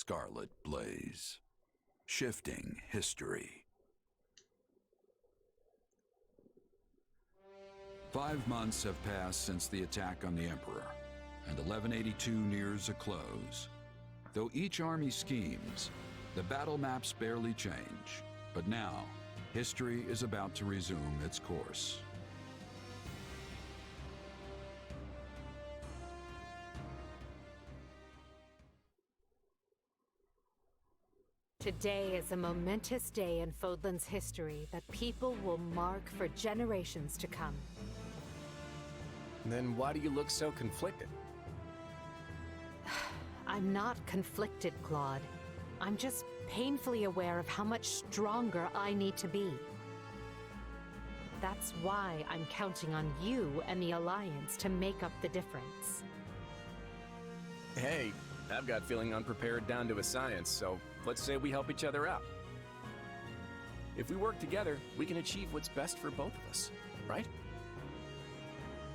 scarlet blaze, shifting history. 5 months have passed since the attack on the Emperor, and 1182 nears a close. Though each army schemes, the battle maps barely change. But now, history is about to resume its course. Today is a momentous day in Fodlan's history that people will mark for generations to come. Then why do you look so conflicted? I'm not conflicted, Claude. I'm just painfully aware of how much stronger I need to be. That's why I'm counting on you and the Alliance to make up the difference. Hey, I've got feeling unprepared down to a science, so let's say we help each other out. If we work together, we can achieve what's best for both of us, right?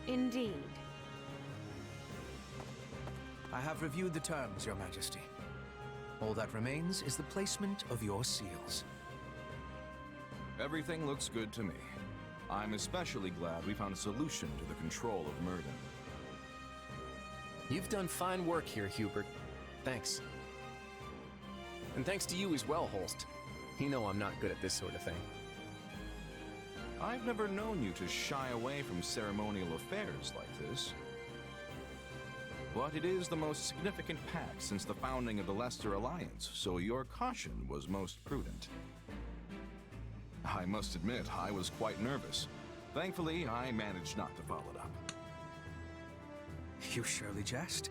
Indeed. I have reviewed the terms, Your Majesty. All that remains is the placement of your seals. Everything looks good to me. I'm especially glad we found a solution to the control of Myrddin. You've done fine work here, Hubert. Thanks. And thanks to you as well, Holst. You know I'm not good at this sort of thing. I've never known you to shy away from ceremonial affairs like this. But it is the most significant pact since the founding of the Leicester Alliance, so your caution was most prudent. I must admit, I was quite nervous. Thankfully, I managed not to follow it up. You surely jest.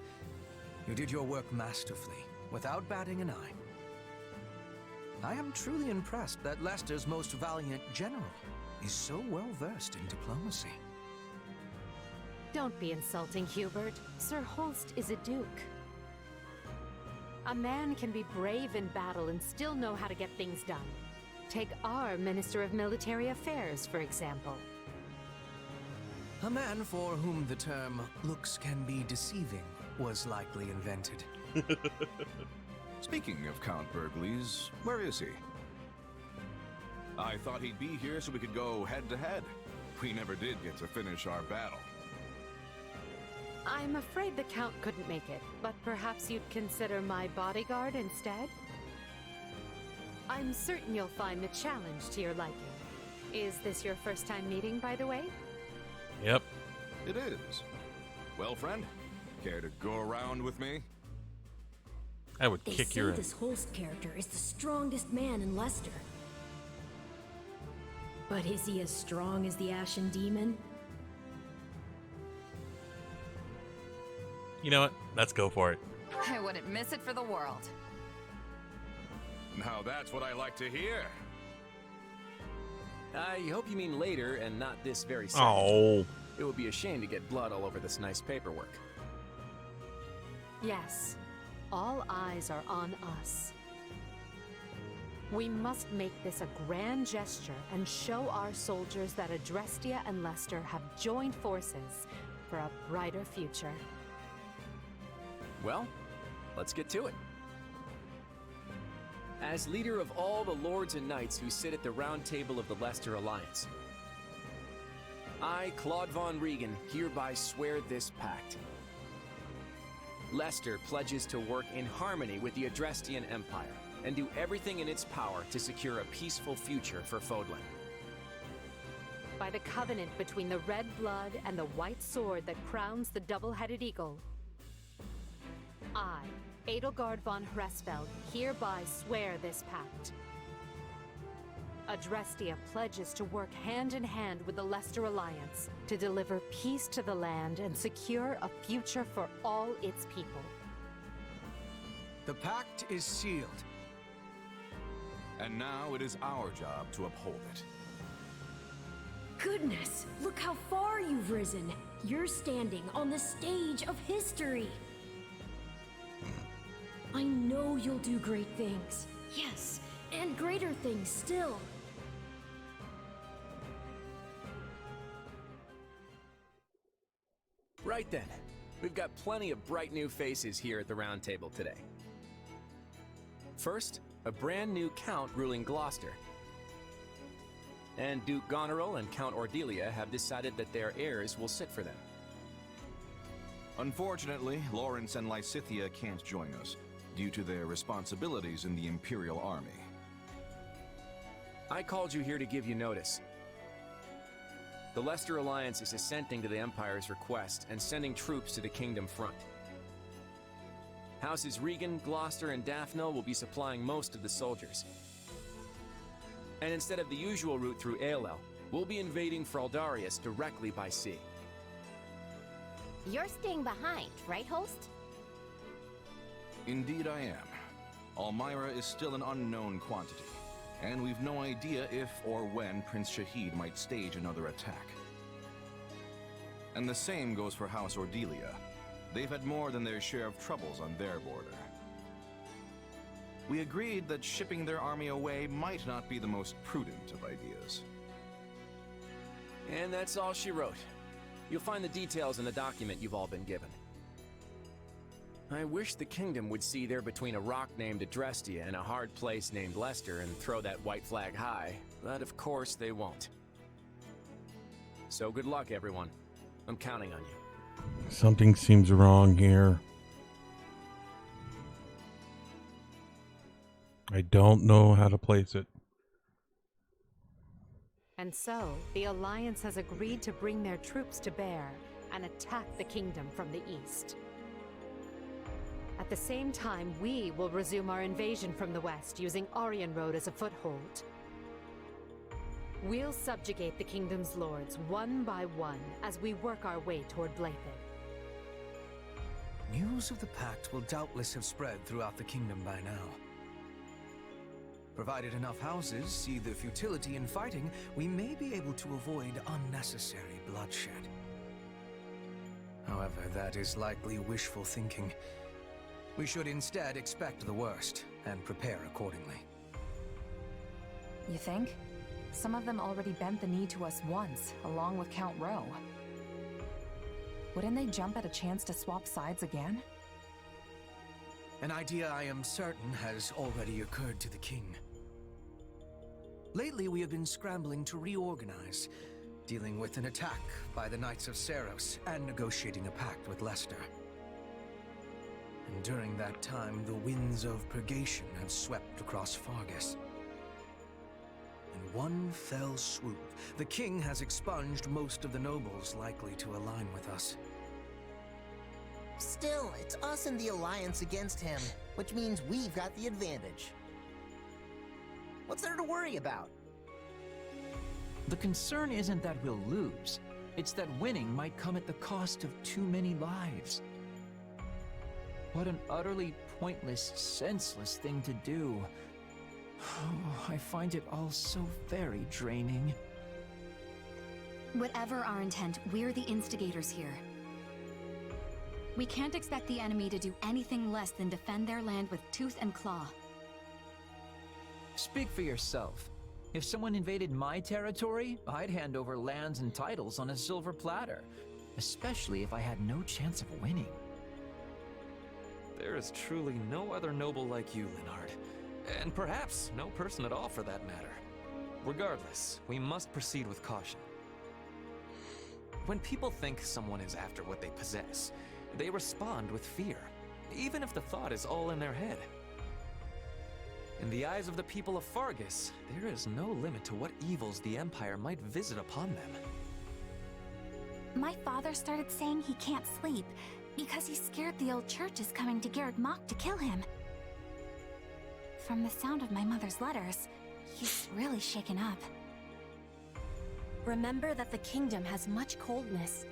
You did your work masterfully, without batting an eye. I am truly impressed that Leicester's most valiant general is so well versed in diplomacy. Don't be insulting, Hubert. Sir Holst is a duke. A man can be brave in battle and still know how to get things done. Take our Minister of Military Affairs, for example. A man for whom the term looks can be deceiving was likely invented. Speaking of Count Bergliez, where is he? I thought he'd be here so we could go head-to-head. We never did get to finish our battle. I'm afraid the Count couldn't make it, but perhaps you'd consider my bodyguard instead? I'm certain you'll find the challenge to your liking. Is this your first time meeting, by the way? Yep. It is. Well, friend, care to go around with me? I would They kick say your this Holst character is the strongest man in Leicester. But is he as strong as the Ashen Demon? You know what? Let's go for it. I wouldn't miss it for the world. Now that's what I like to hear. I hope you mean later and not this very second. Oh. It would be a shame to get blood all over this nice paperwork. Yes. All eyes are on us. We must make this a grand gesture and show our soldiers that Adrestia and Leicester have joined forces for a brighter future. Well, let's get to it. As leader of all the lords and knights who sit at the round table of the Leicester Alliance, I, Claude von Regan, hereby swear this pact. Leicester pledges to work in harmony with the Adrestian Empire and do everything in its power to secure a peaceful future for Fodlan. By the covenant between the red blood and the white sword that crowns the double-headed eagle, I, Edelgard von Hresfeld, hereby swear this pact. Adrestia pledges to work hand in hand with the Leicester Alliance to deliver peace to the land and secure a future for all its people. The pact is sealed. And now it is our job to uphold it. Goodness, look how far you've risen. You're standing on the stage of history. I know you'll do great things. Yes, and greater things still. Right then, we've got plenty of bright new faces here at the round table today. First, a brand new count ruling Gloucester. And Duke Goneril and Count Ordelia have decided that their heirs will sit for them. Unfortunately, Lawrence and Lysithea can't join us, due to their responsibilities in the Imperial Army. I called you here to give you notice. The Leicester Alliance is assenting to the Empire's request and sending troops to the Kingdom front. Houses Regan, Gloucester, and Daphne will be supplying most of the soldiers. And instead of the usual route through Aelel, we'll be invading Fraldarius directly by sea. You're staying behind, right, host? Indeed I am. Almyra is still an unknown quantity, and we've no idea if or when Prince Shahid might stage another attack. And the same goes for House Ordelia. They've had more than their share of troubles on their border. We agreed that shipping their army away might not be the most prudent of ideas. And that's all she wrote. You'll find the details in the document you've all been given. I wish the Kingdom would see they're between a rock named Adrestia and a hard place named Leicester and throw that white flag high, but of course they won't. So good luck, everyone. I'm counting on you. Something seems wrong here. I don't know how to place it. And so, the Alliance has agreed to bring their troops to bear and attack the Kingdom from the east. At the same time, we will resume our invasion from the west, using Aryan Road as a foothold. We'll subjugate the Kingdom's lords one by one as we work our way toward Blythid. News of the Pact will doubtless have spread throughout the Kingdom by now. Provided enough houses see the futility in fighting, we may be able to avoid unnecessary bloodshed. However, that is likely wishful thinking. We should instead expect the worst and prepare accordingly. You think? Some of them already bent the knee to us once, along with Count Rowe. Wouldn't they jump at a chance to swap sides again? An idea I am certain has already occurred to the king. Lately, we have been scrambling to reorganize, dealing with an attack by the Knights of Seiros and negotiating a pact with Leicester. And during that time, the winds of purgation had swept across Fargus. In one fell swoop, the king has expunged most of the nobles likely to align with us. Still, it's us and the Alliance against him, which means we've got the advantage. What's there to worry about? The concern isn't that we'll lose. It's that winning might come at the cost of too many lives. What an utterly pointless, senseless thing to do. Oh, I find it all so very draining. Whatever our intent, we're the instigators here. We can't expect the enemy to do anything less than defend their land with tooth and claw. Speak for yourself. If someone invaded my territory, I'd hand over lands and titles on a silver platter, especially if I had no chance of winning. There is truly no other noble like you, Linhard. And perhaps no person at all for that matter. Regardless, we must proceed with caution. When people think someone is after what they possess, they respond with fear, even if the thought is all in their head. In the eyes of the people of Fargus, there is no limit to what evils the Empire might visit upon them. My father started saying he can't sleep because he's scared the old church is coming to Garreg Mach to kill him. From the sound of my mother's letters, he's really shaken up. Remember that the kingdom has much coldness.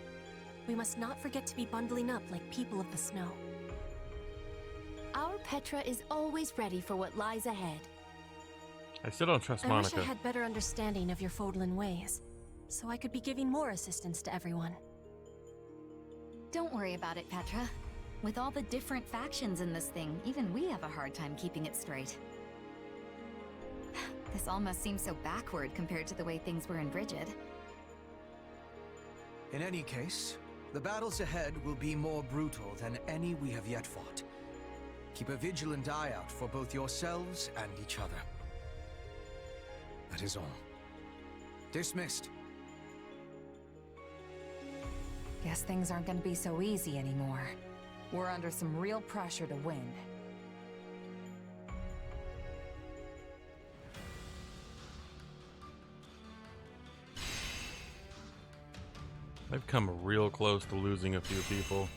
We must not forget to be bundling up like people of the snow. Our Petra is always ready for what lies ahead. I still don't trust I wish Monica. I had better understanding of your Fodlan ways, so I could be giving more assistance to everyone. Don't worry about it, Petra. With all the different factions in this thing, even we have a hard time keeping it straight. This almost seems so backward compared to the way things were in Brigid. In any case, the battles ahead will be more brutal than any we have yet fought. Keep a vigilant eye out for both yourselves and each other. That is all. Dismissed. Guess things aren't gonna be so easy anymore. We're under some real pressure to win. I've come real close to losing a few people.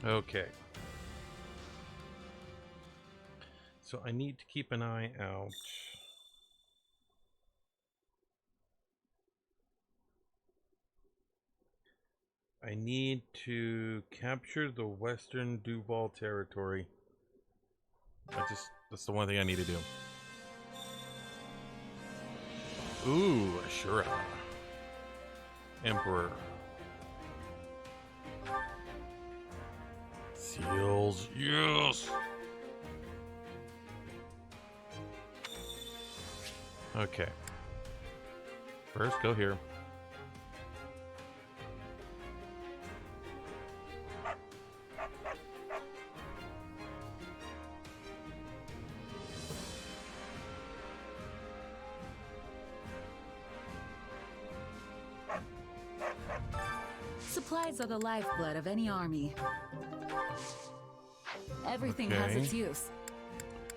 Okay. So I need to keep an eye out. I need to capture the Western Duval territory. That's the one thing I need to do. Ooh, Ashura. Emperor. Seals, yes! Okay. First, go here. Supplies are the lifeblood of any army. Everything has Okay. its use.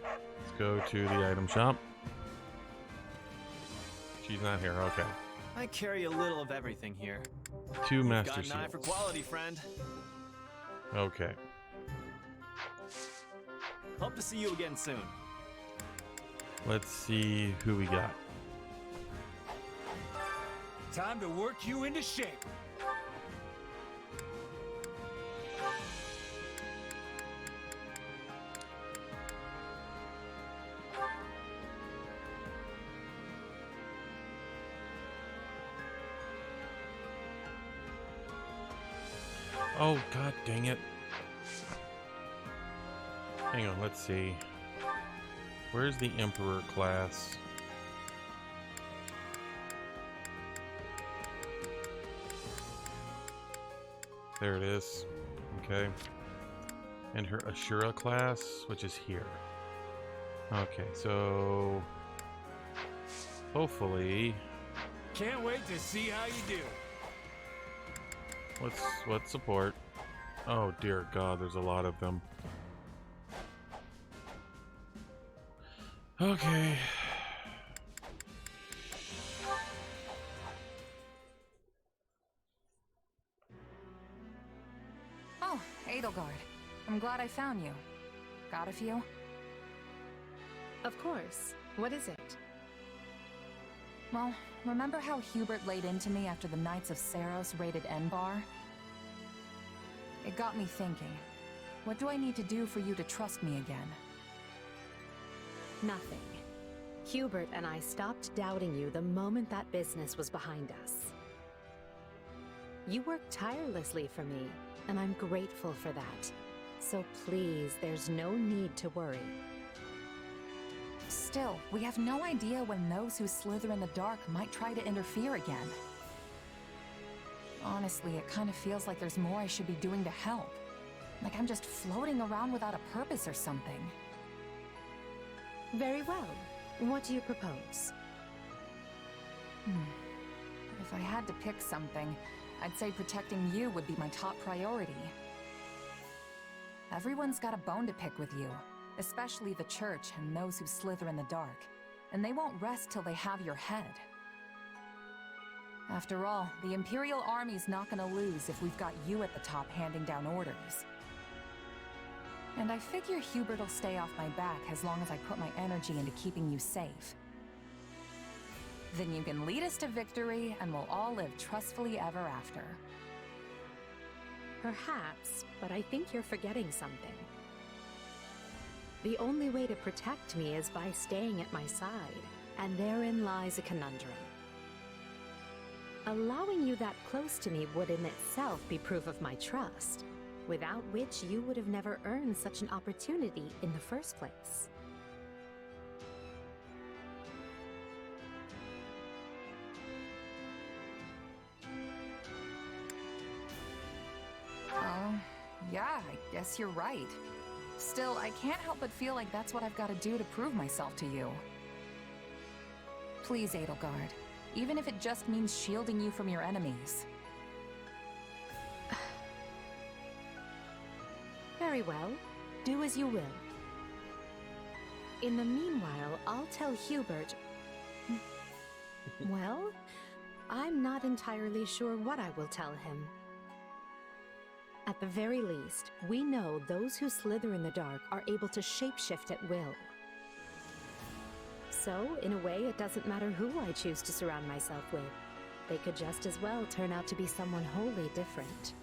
Let's go to the item shop. She's not here, okay. I carry a little of everything here. 2 master Got an eye for seals. quality, friend. Okay. Hope to see you again soon. Let's see who we got. Time to work you into shape. Oh, god dang it. Hang on, let's see. Where's the Emperor class? There it is. Okay. And her Ashura class, which is here. Okay, so hopefully Can't wait to see how you do. Let's support. Oh dear God, there's a lot of them. Okay. Oh, Edelgard. I'm glad I found you. Got a few? Of course. What is it? Well, remember how Hubert laid into me after the Knights of Seiros raided Enbar? It got me thinking. What do I need to do for you to trust me again? Nothing. Hubert and I stopped doubting you the moment that business was behind us. You worked tirelessly for me, and I'm grateful for that. So please, there's no need to worry. Still, we have no idea when those who slither in the dark might try to interfere again. Honestly, it kind of feels like there's more I should be doing to help. Like I'm just floating around without a purpose or something. Very well. What do you propose? If I had to pick something, I'd say protecting you would be my top priority. Everyone's got a bone to pick with you, especially the Church and those who slither in the dark, and they won't rest till they have your head. After all, the Imperial Army's not gonna lose if we've got you at the top handing down orders. And I figure Hubert will stay off my back as long as I put my energy into keeping you safe. Then you can lead us to victory, and we'll all live trustfully ever after. Perhaps, but I think you're forgetting something. The only way to protect me is by staying at my side, and therein lies a conundrum. Allowing you that close to me would in itself be proof of my trust, without which you would have never earned such an opportunity in the first place. Yeah, I guess you're right. Still, I can't help but feel like that's what I've got to do to prove myself to you. Please, Edelgard. Even if it just means shielding you from your enemies. Very well. Do as you will. In the meanwhile, I'll tell Hubert... Well, I'm not entirely sure what I will tell him. At the very least, we know those who slither in the dark are able to shapeshift at will. So, in a way, it doesn't matter who I choose to surround myself with. They could just as well turn out to be someone wholly different.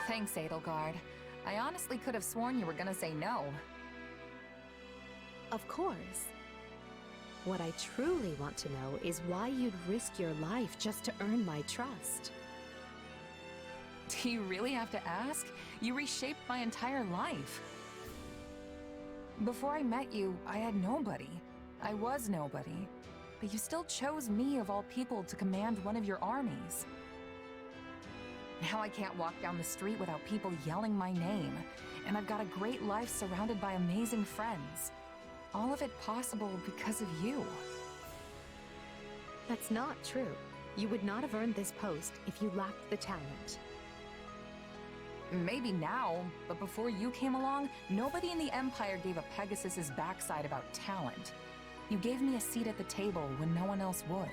Thanks, Edelgard. I honestly could have sworn you were gonna say no. Of course. What I truly want to know is why you'd risk your life just to earn my trust. Do you really have to ask? You reshaped my entire life. Before I met you, I had nobody. I was nobody. But you still chose me of all people to command one of your armies. Now I can't walk down the street without people yelling my name, and I've got a great life surrounded by amazing friends. All of it possible because of you. That's not true. You would not have earned this post if you lacked the talent. Maybe now, but before you came along, nobody in the Empire gave a Pegasus's backside about talent. You gave me a seat at the table when no one else would.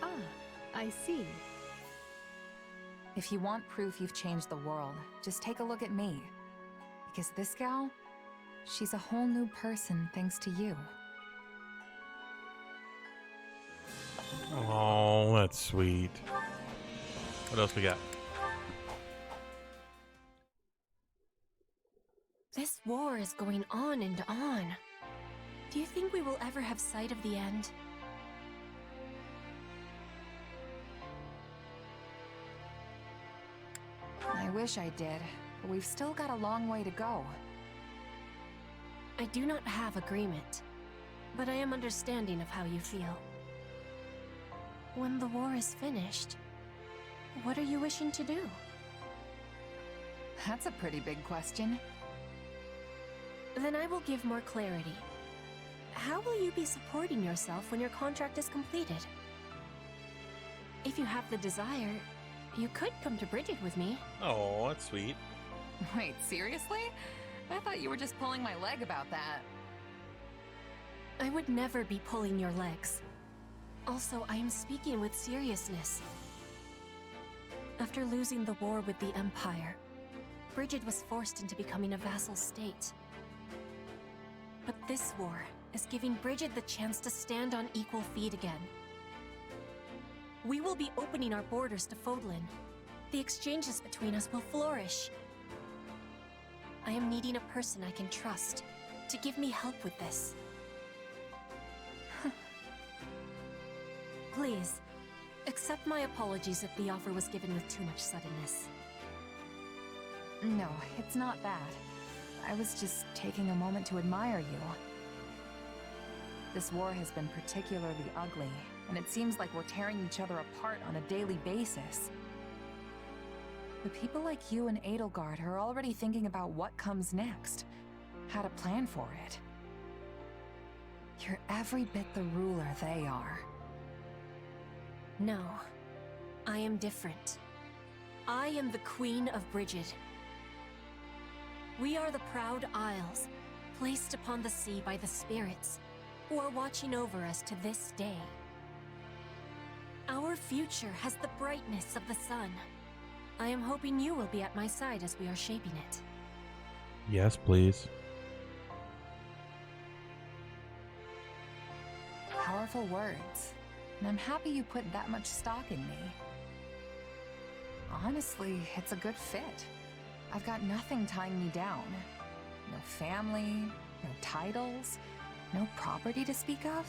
Ah, I see. If you want proof you've changed the world, just take a look at me. Because this gal, she's a whole new person thanks to you. Oh, that's sweet. What else we got? This war is going on and on. Do you think we will ever have sight of the end? I wish I did, but we've still got a long way to go. I do not have agreement, but I am understanding of how you feel. When the war is finished, what are you wishing to do? That's a pretty big question. Then I will give more clarity. How will you be supporting yourself when your contract is completed? If you have the desire, you could come to Brigid with me. Oh, that's sweet. Wait, seriously? I thought you were just pulling my leg about that. I would never be pulling your legs. Also, I am speaking with seriousness. After losing the war with the Empire, Brigid was forced into becoming a vassal state. But this war is giving Brigid the chance to stand on equal feet again. We will be opening our borders to Fodlan. The exchanges between us will flourish. I am needing a person I can trust to give me help with this. Please, accept my apologies if the offer was given with too much suddenness. No, it's not that. I was just taking a moment to admire you. This war has been particularly ugly, and it seems like we're tearing each other apart on a daily basis. The people like you and Edelgard are already thinking about what comes next, how to plan for it. You're every bit the ruler they are. No, I am different. I am the Queen of Brigid. We are the proud Isles, placed upon the sea by the spirits, who are watching over us to this day. Our future has the brightness of the sun. I am hoping you will be at my side as we are shaping it. Yes, please. Powerful words, and I'm happy you put that much stock in me. Honestly, it's a good fit. I've got nothing tying me down. No family, no titles, no property to speak of.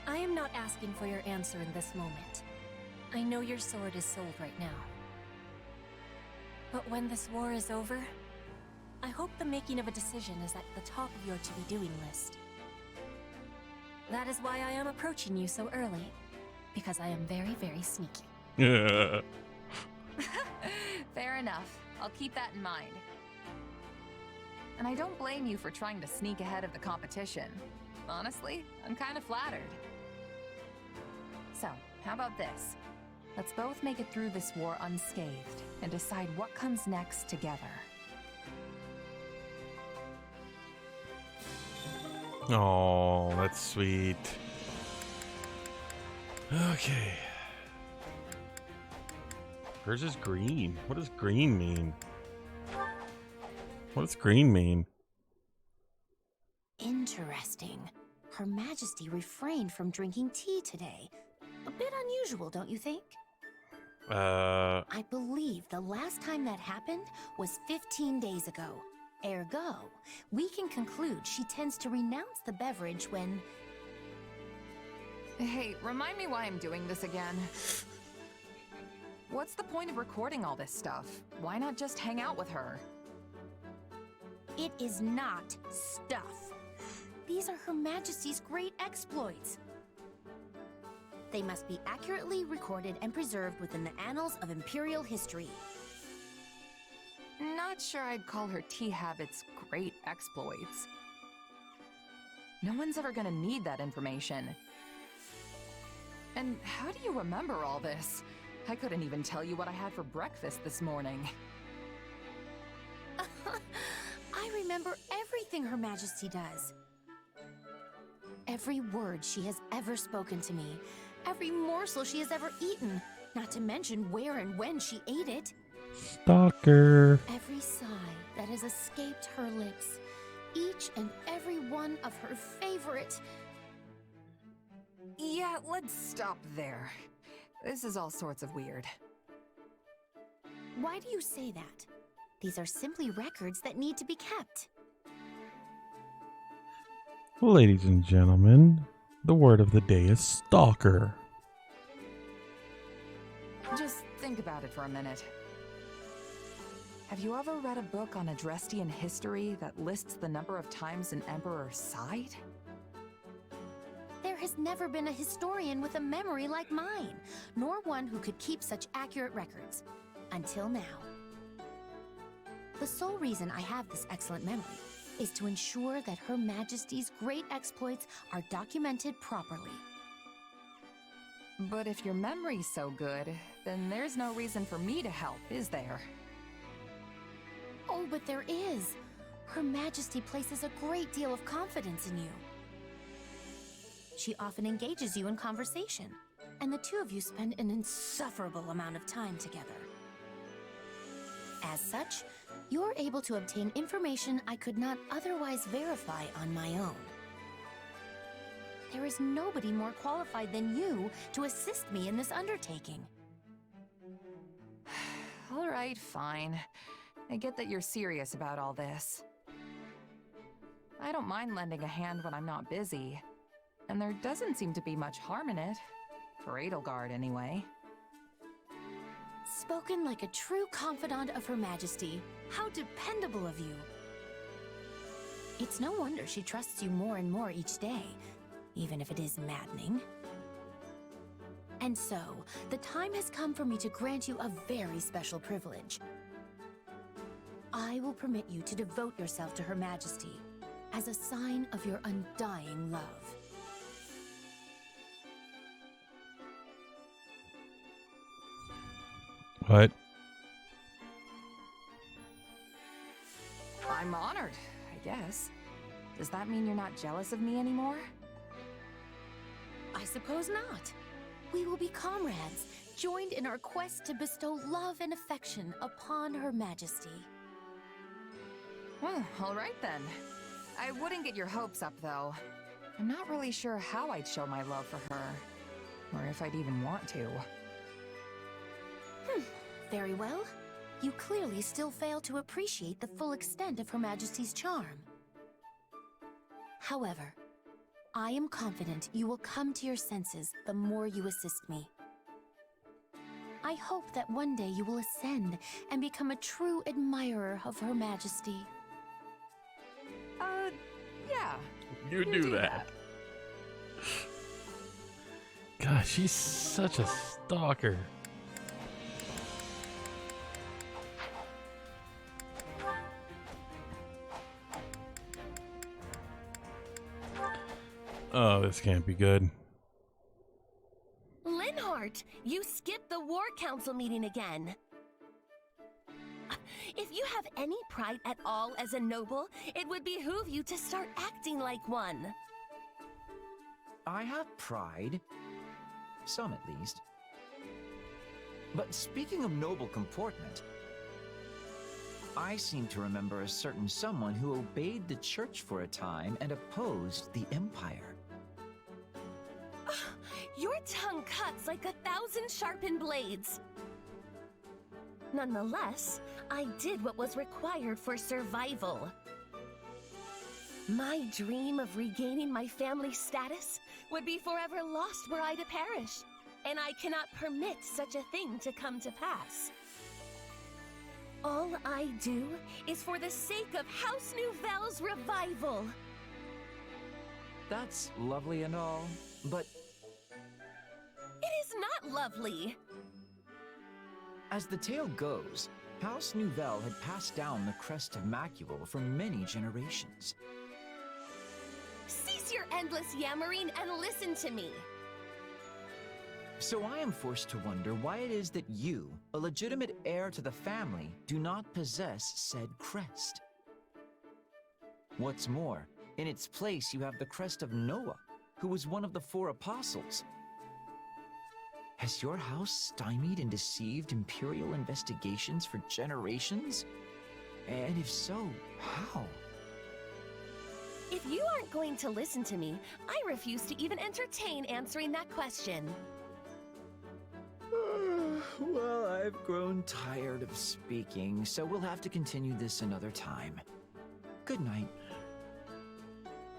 I am not asking for your answer in this moment. I know your sword is sold right now. But when this war is over, I hope the making of a decision is at the top of your to-be-doing list. That is why I am approaching you so early. because I am very, very sneaky. Fair enough. I'll keep that in mind. And I don't blame you for trying to sneak ahead of the competition. Honestly, I'm kind of flattered. So, how about this? Let's both make it through this war unscathed and decide what comes next together. Oh, that's sweet. Okay. Hers is green. What does green mean? What does green mean? Interesting. Her Majesty refrained from drinking tea today. A bit unusual, don't you think? I believe the last time that happened was 15 days ago. Ergo, we can conclude she tends to renounce the beverage when... Hey, remind me why I'm doing this again. What's the point of recording all this stuff? Why not just hang out with her? It is not stuff. These are Her Majesty's great exploits. They must be accurately recorded and preserved within the annals of Imperial history. Not sure I'd call her tea habits great exploits. No one's ever gonna need that information. And how do you remember all this? I couldn't even tell you what I had for breakfast this morning. I remember everything Her Majesty does. Every word she has ever spoken to me. Every morsel she has ever eaten. Not to mention where and when she ate it. Stalker. Every sigh that has escaped her lips. Each and every one of her favorite... Yeah, let's stop there. This is all sorts of weird. Why do you say that? These are simply records that need to be kept. Ladies and gentlemen, the word of the day is stalker. Just think about it for a minute. Have you ever read a book on Adrestian history that lists the number of times an emperor sighed? There has never been a historian with a memory like mine, nor one who could keep such accurate records. Until now. The sole reason I have this excellent memory is to ensure that Her Majesty's great exploits are documented properly. But if your memory's so good, then there's no reason for me to help, is there? Oh, but there is. Her Majesty places a great deal of confidence in you. She often engages you in conversation, and the two of you spend an insufferable amount of time together. As such, you're able to obtain information I could not otherwise verify on my own. There is nobody more qualified than you to assist me in this undertaking. All right, fine. I get that you're serious about all this. I don't mind lending a hand when I'm not busy. And there doesn't seem to be much harm in it. For Edelgard, anyway. Spoken like a true confidant of Her Majesty. How dependable of you. It's no wonder she trusts you more and more each day, even if it is maddening. And so, the time has come for me to grant you a very special privilege. I will permit you to devote yourself to Her Majesty as a sign of your undying love. What? I'm honored, I guess. Does that mean you're not jealous of me anymore? I suppose not. We will be comrades, joined in our quest to bestow love and affection upon Her Majesty. Well, all right then. I wouldn't get your hopes up, though. I'm not really sure how I'd show my love for her, or if I'd even want to. Very well. You clearly still fail to appreciate the full extent of Her Majesty's charm. However, I am confident you will come to your senses the more you assist me. I hope that one day you will ascend and become a true admirer of Her Majesty. Yeah. You do that. Gosh, she's such a stalker. Oh, this can't be good. Linhardt, you skipped the War Council meeting again. If you have any pride at all as a noble, it would behoove you to start acting like one. I have pride. Some, at least. But speaking of noble comportment, I seem to remember a certain someone who obeyed the church for a time and opposed the Empire. Your tongue cuts like 1,000 sharpened blades. Nonetheless, I did what was required for survival. My dream of regaining my family status would be forever lost were I to perish, and I cannot permit such a thing to come to pass. All I do is for the sake of House Nouvelle's revival. That's lovely and all, but it is not lovely. As the tale goes, House Nouvelle had passed down the crest of Macule for many generations. Cease your endless yammering and listen to me. So I am forced to wonder why it is that you, a legitimate heir to the family, do not possess said crest. What's more, in its place you have the crest of Noah, who was one of the 4 apostles. Has your house stymied and deceived Imperial investigations for generations? And if so, how? If you aren't going to listen to me, I refuse to even entertain answering that question. Well, I've grown tired of speaking, so we'll have to continue this another time. Good night.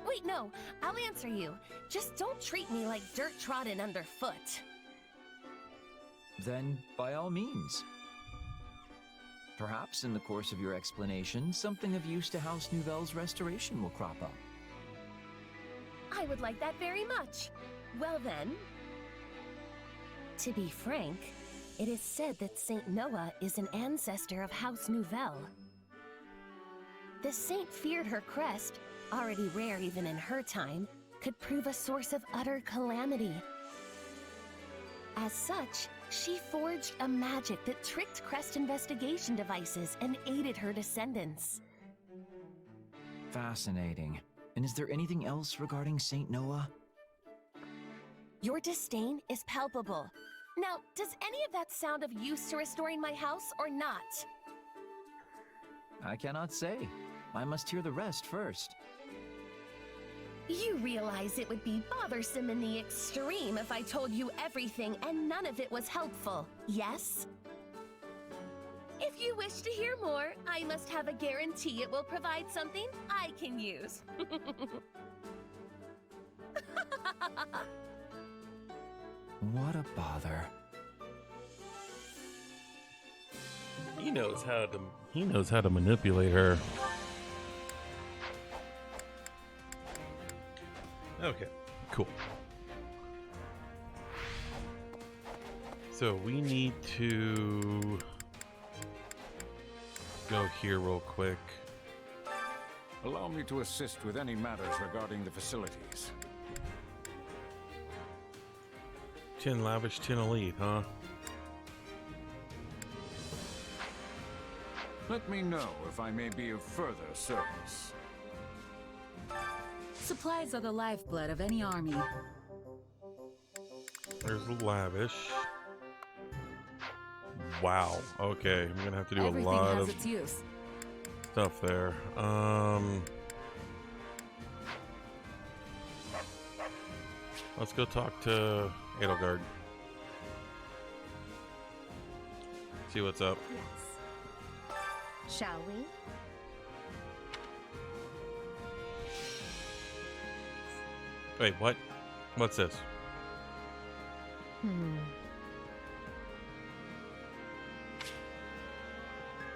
Wait, no, I'll answer you. Just don't treat me like dirt trodden underfoot. Then, by all means. Perhaps in the course of your explanation, something of use to House Nouvelle's restoration will crop up. I would like that very much. Well then... To be frank, it is said that Saint Noah is an ancestor of House Nouvelle. The saint feared her crest, already rare even in her time, could prove a source of utter calamity. As such, she forged a magic that tricked crest investigation devices and aided her descendants. Fascinating. And is there anything else regarding Saint Noah? Your disdain is palpable. Now, does any of that sound of use to restoring my house or not? I cannot say. I must hear the rest first. You realize it would be bothersome in the extreme if I told you everything and none of it was helpful, yes? If you wish to hear more, I must have a guarantee it will provide something I can use. What a bother. He knows how to manipulate her. Okay, cool. So we need to go here real quick. Allow me to assist with any matters regarding the facilities. 10 lavish, 10 elite, huh? Let me know if I may be of further service. Supplies are the lifeblood of any army. There's the lavish. Wow. Okay, I'm gonna have to do Everything a lot has of its use. stuff there. Let's go talk to Edelgard. See what's up. Shall we? Wait, what? What's this?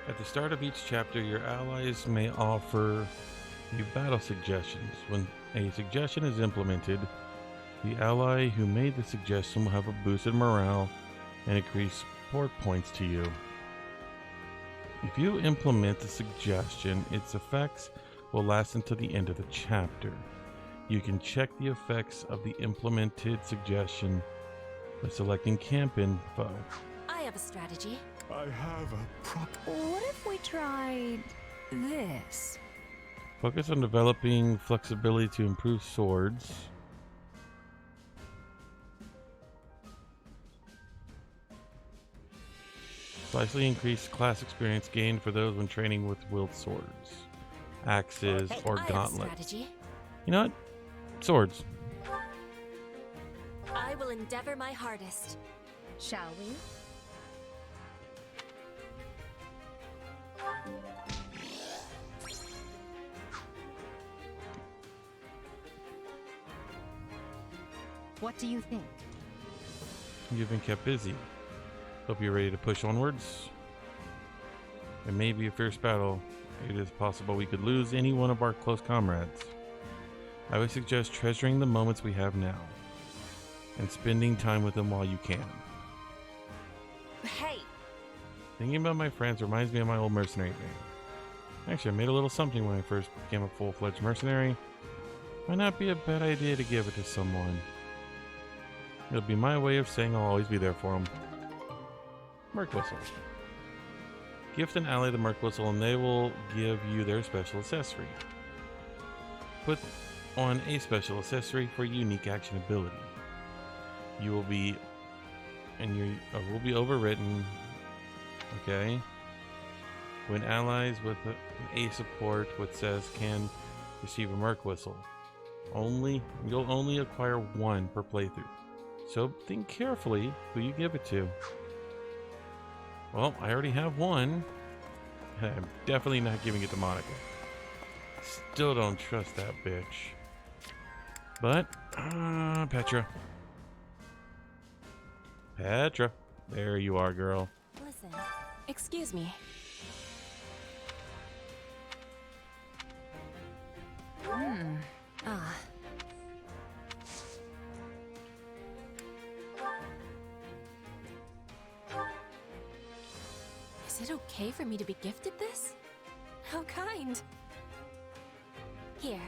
At the start of each chapter, your allies may offer you battle suggestions. When a suggestion is implemented, The ally who made the suggestion will have a boosted morale and increased support points to you. If you implement the suggestion, its effects will last until the end of the chapter. You can check the effects of the implemented suggestion by selecting camp info. I have a strategy. I have a prop. What if we tried this? Focus on developing flexibility to improve swords. Slightly increased class experience gained for those when training with wield swords, axes, or gauntlets. You know what? Swords. I will endeavor my hardest. Shall we? What do you think? You've been kept busy. Hope you're ready to push onwards. It may be a fierce battle. It is possible we could lose any one of our close comrades. I would suggest treasuring the moments we have now and spending time with them while you can. Hey! Thinking about my friends reminds me of my old mercenary thing. Actually, I made a little something when I first became a full-fledged mercenary. Might not be a bad idea to give it to someone. It'll be my way of saying I'll always be there for them. Merc Whistle. Gift an ally the Merc Whistle and they will give you their special accessory. Put on a special accessory for unique action ability. You will be will be overwritten. Okay. When allies with a support which says can receive a Merc Whistle. You'll only acquire one per playthrough. So think carefully who you give it to. Well, I already have one. I'm definitely not giving it to Monica. Still don't trust that bitch. But, Petra. Petra. There you are, girl. Listen, excuse me. Is it okay for me to be gifted this? How kind. Here.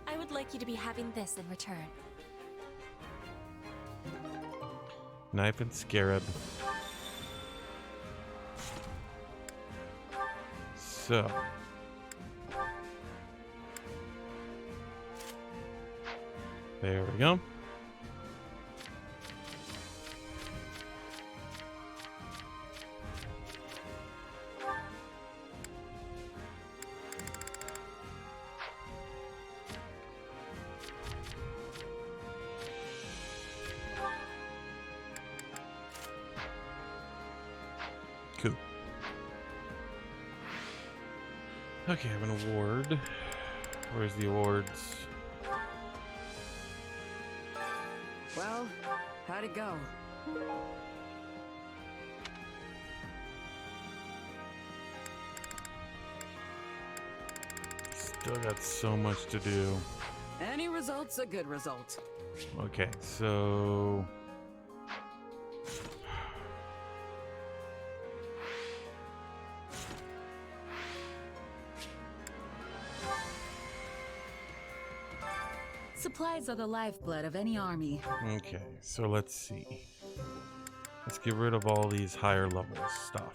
I would like you to be having this in return. Knife and scarab. So. There we go. Cool. Okay, I have an award. Where's the awards? Well, how'd it go? Still got so much to do. Any result's a good result. Okay, so... Supplies are the lifeblood of any army. Okay, so let's see. Let's get rid of all these higher level stuff.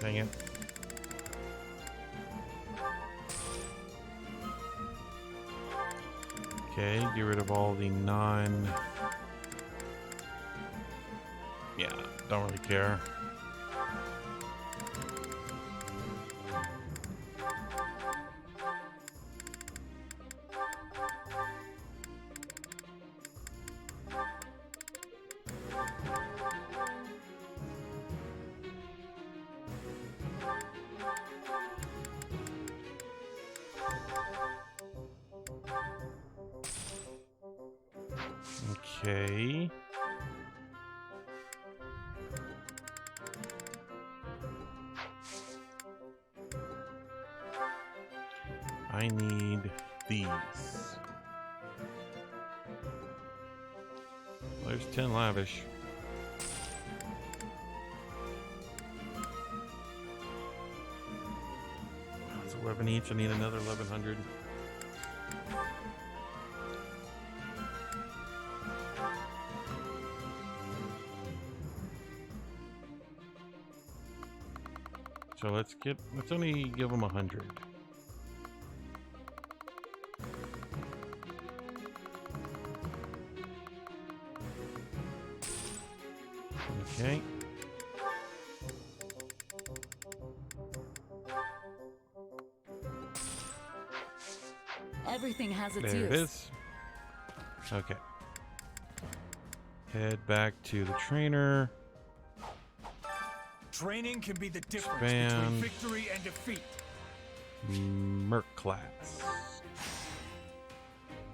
Dang it. Okay, get rid of all the non... Yeah, don't really care. Okay. I need these. There's 10 lavish. That's 11 each. I need another 1100. So let's only give them 100. Okay. Everything has its There use. it is. Okay. Head back to the trainer. Training can be the difference Expand. between victory and defeat. Merc class.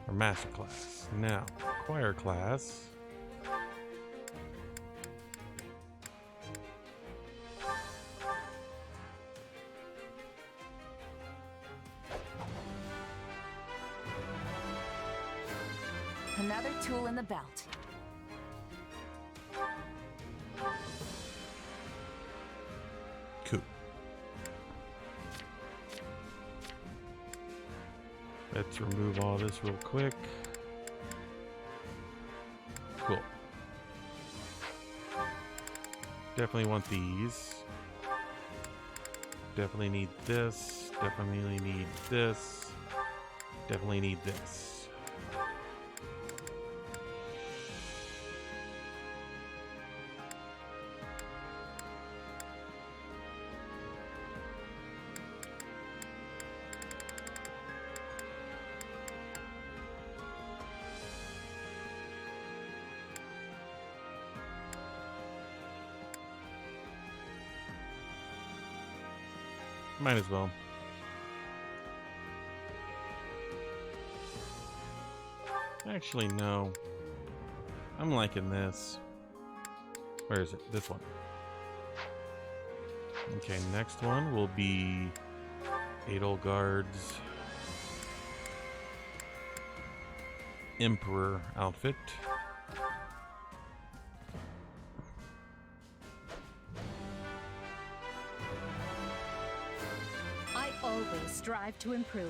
Or master class. Now, acquire class. Another tool in the belt. Cool. Let's remove all this real quick. Cool. Definitely want these. Definitely need this. Definitely need this. Definitely need this. Might as well. Actually, no. I'm liking this. Where is it? This one. Okay, next one will be Edelgard's Emperor outfit. I always strive to improve.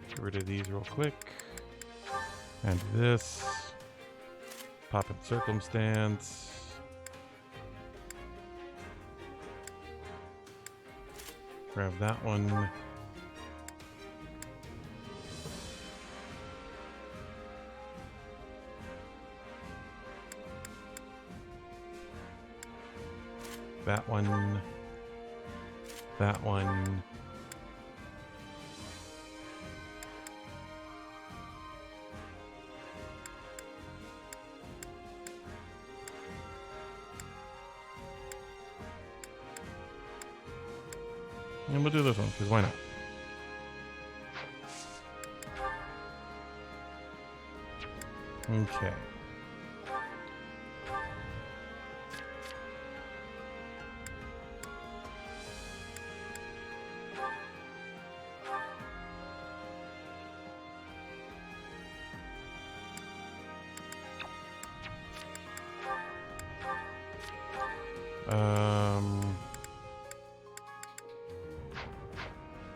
Get rid of these real quick. And this. Pop in circumstance. Grab that one. That one. That one. And we'll do this one, because why not? Okay.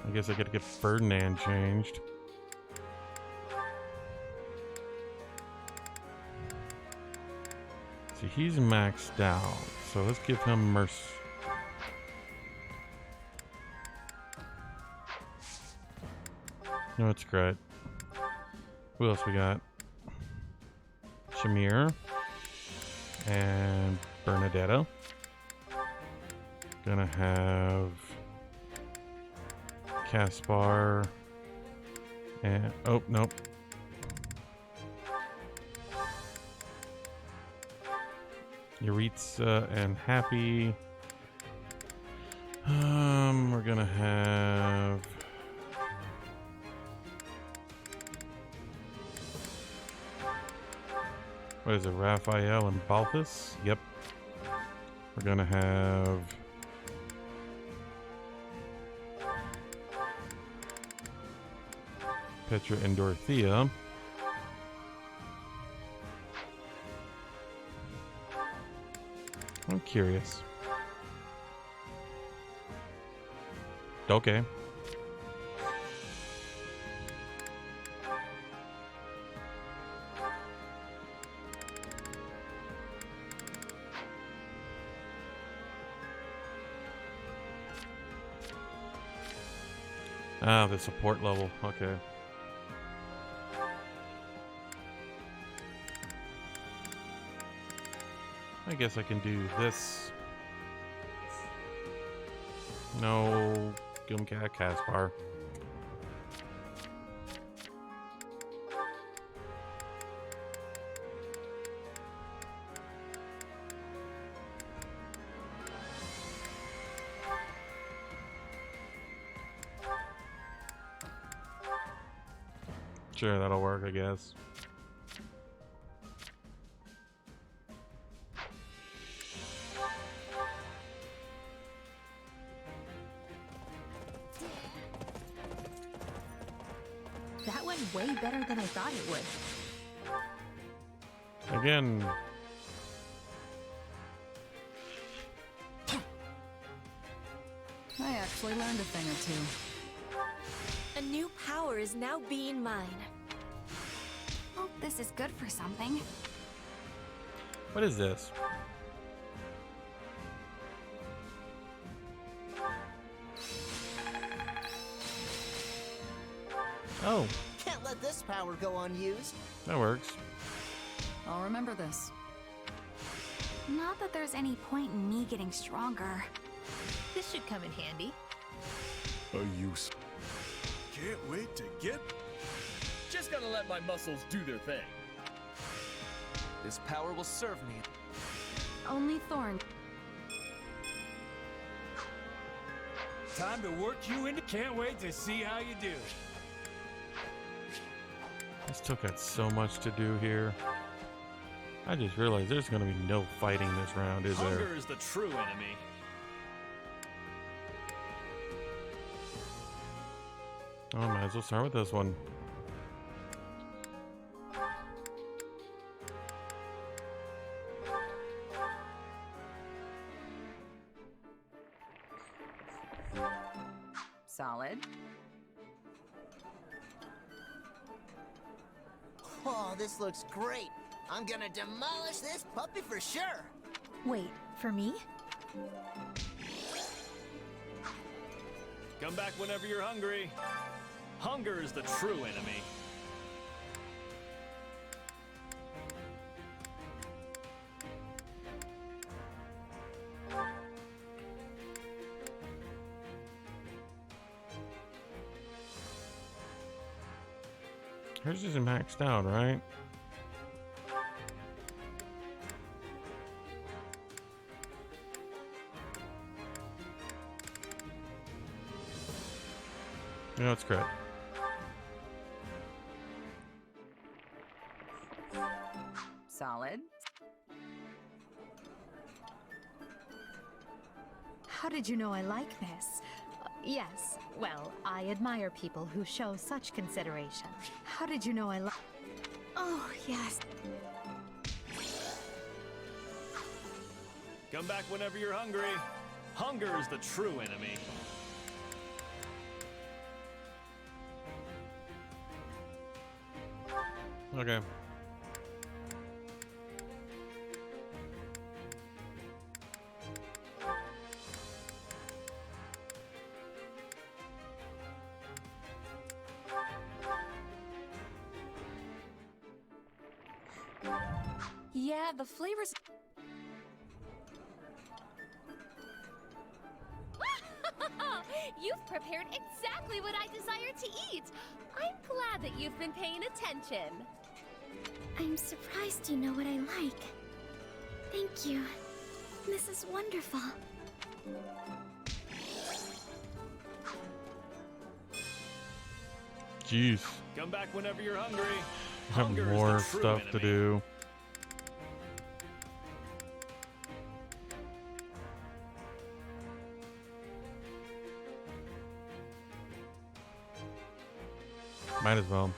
I guess I gotta get Ferdinand changed. See, he's maxed out, so let's give him Mercy. No, it's great. Who else we got? Shamir and Bernadetta. Gonna have Caspar and oh nope. Yuritsa and Happy. We're gonna have What is it, Raphael and Balthus? Yep. We're gonna have... Petra and Dorothea. I'm curious. Okay. Ah, the support level. Okay. I guess I can do this. No, Gumka Caspar. Sure, that'll work, I guess. That went way better than I thought it would. Again. I actually learned a thing or two. A new power is now being mine. Hope this is good for something. What is this? Oh, Can't let this power go unused. that works. I'll remember this. Not that there's any point in me getting stronger. This should come in handy. A use. Can't wait to get... Just gotta let my muscles do their thing. This power will serve me. Only Thorn. Time to work you into... Can't wait to see how you do. I still got so much to do here. I just realized there's gonna be no fighting this round, is there? Hunger is the true enemy. Oh, might as well start with this one. Solid. Oh, this looks great. I'm gonna demolish this puppy for sure. Wait, for me? Come back whenever you're hungry. Hunger is the true enemy. Hers isn't maxed out, right? No, it's correct. Solid. How did you know I like this? Yes, well, I admire people who show such consideration. How did you know I like... Oh, yes. Come back whenever you're hungry. Hunger is the true enemy. Okay. Yeah, the flavors... You've prepared exactly what I desire to eat. I'm glad that you've been paying attention. I'm surprised you know what I like. Thank you. This is wonderful. Jeez. Come back whenever you're hungry. I have Hunger is more the true stuff to enemy. do. Might as well.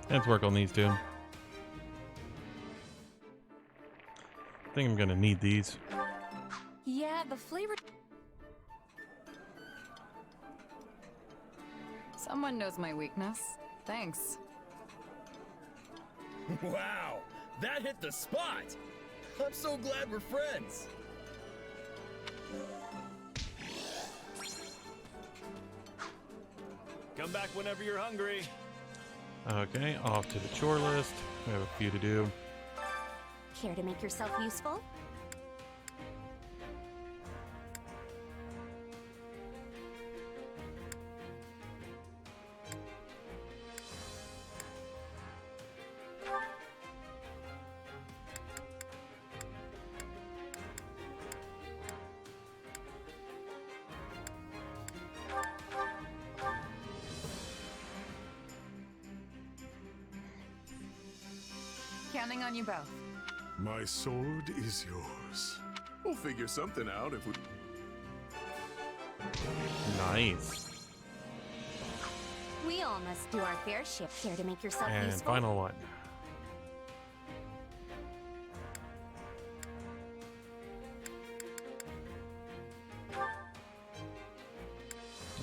Let's work on these two. I think I'm gonna need these. Yeah, the flavor... Someone knows my weakness. Thanks. Wow, that hit the spot! I'm so glad we're friends. Come back whenever you're hungry. Okay, off to the chore list. We have a few to do. Care to make yourself useful? Counting on you both. My sword is yours. We'll figure something out if we... Nice. We all must do our fair share. Care to make yourself And useful? final one.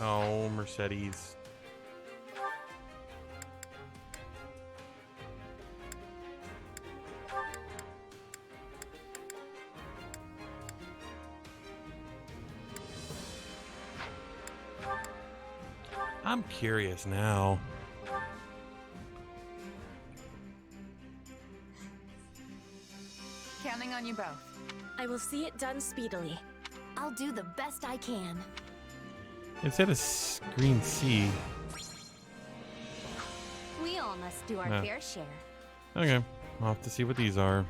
Oh, Mercedes. I'm curious now. Counting on you both. I will see it done speedily. I'll do the best I can. It said a green C. We all must do our Yeah. fair share. Okay, I'll have to see what these are.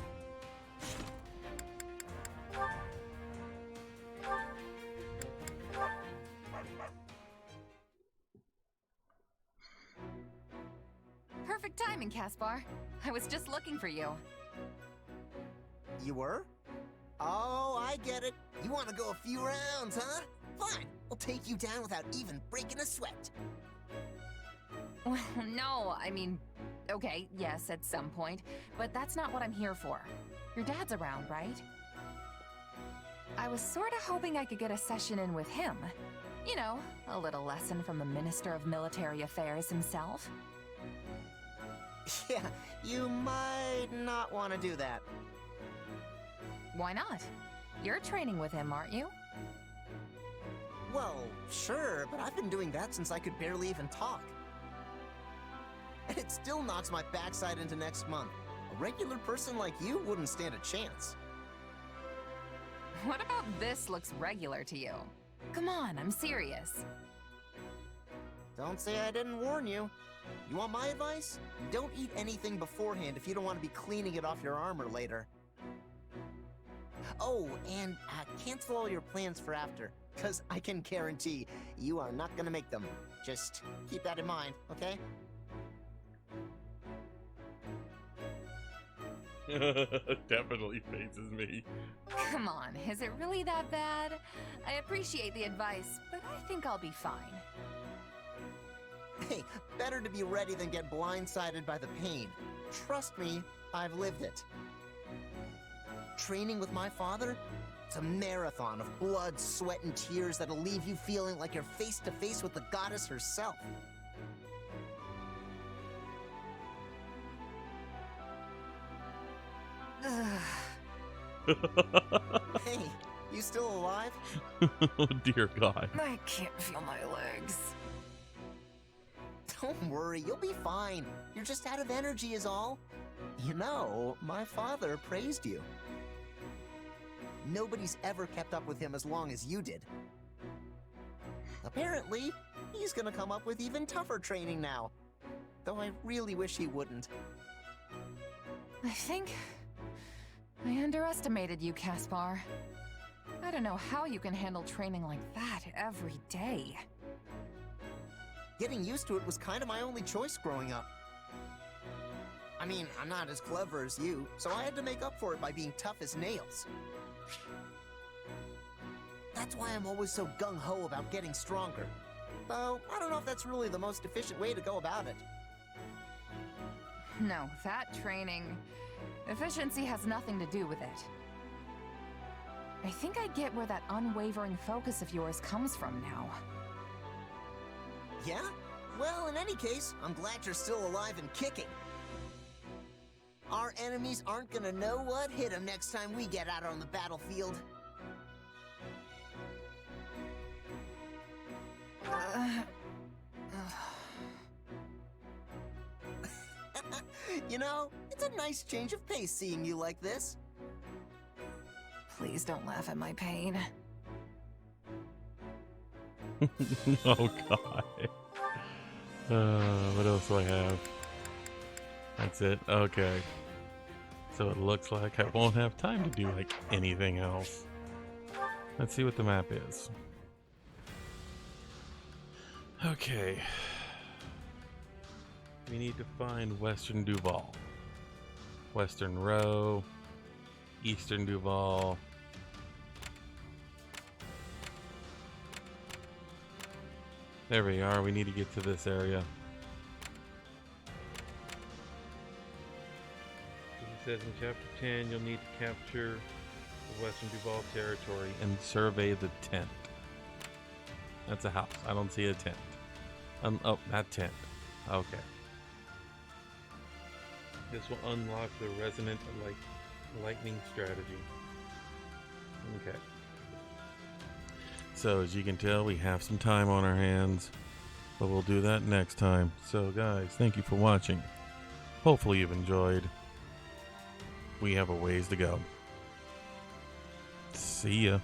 Perfect timing, Caspar. I was just looking for you. You were? Oh, I get it. You want to go a few rounds, huh? Fine. I'll take you down without even breaking a sweat. Well, no, I mean, okay, yes, at some point, but that's not what I'm here for. Your dad's around, right? I was sort of hoping I could get a session in with him. You know, a little lesson from the Minister of Military Affairs himself. Yeah, you might not want to do that. Why not? You're training with him, aren't you? Well, sure, but I've been doing that since I could barely even talk. And it still knocks my backside into next month. A regular person like you wouldn't stand a chance. What about this looks regular to you? Come on, I'm serious. Don't say I didn't warn you. You want my advice? Don't eat anything beforehand if you don't want to be cleaning it off your armor later. Oh, and cancel all your plans for after, because I can guarantee you are not going to make them. Just keep that in mind, okay? Definitely faces me. Come on, is it really that bad? I appreciate the advice, but I think I'll be fine. Hey, better to be ready than get blindsided by the pain. Trust me, I've lived it. Training with my father? It's a marathon of blood, sweat, and tears that'll leave you feeling like you're face to face with the goddess herself. Hey, you still alive? Oh dear God. I can't feel my legs. Don't worry, you'll be fine. You're just out of energy is all. You know, my father praised you. Nobody's ever kept up with him as long as you did. Apparently, he's gonna come up with even tougher training now. Though I really wish he wouldn't. I think I underestimated you, Caspar. I don't know how you can handle training like that every day. Getting used to it was kind of my only choice growing up. I mean, I'm not as clever as you, so I had to make up for it by being tough as nails. That's why I'm always so gung-ho about getting stronger. Though, I don't know if that's really the most efficient way to go about it. No, that training... efficiency has nothing to do with it. I think I get where that unwavering focus of yours comes from now. Yeah? Well, in any case, I'm glad you're still alive and kicking. Our enemies aren't gonna know what hit them next time we get out on the battlefield. You know, it's a nice change of pace seeing you like this. Please don't laugh at my pain. Oh god. What else do I have? That's it. Okay. So it looks like I won't have time to do like anything else. Let's see what the map is. Okay. We need to find Western Duval. Western Row. Eastern Duval. There we are. We need to get to this area. It says in Chapter 10, you'll need to capture the Western Duval territory and survey the tent. That's a house. I don't see a tent. Oh, not tent. Okay. This will unlock the resonant lightning strategy. Okay. So as you can tell, we have some time on our hands, but we'll do that next time. So guys, thank you for watching. Hopefully you've enjoyed. We have a ways to go. See ya.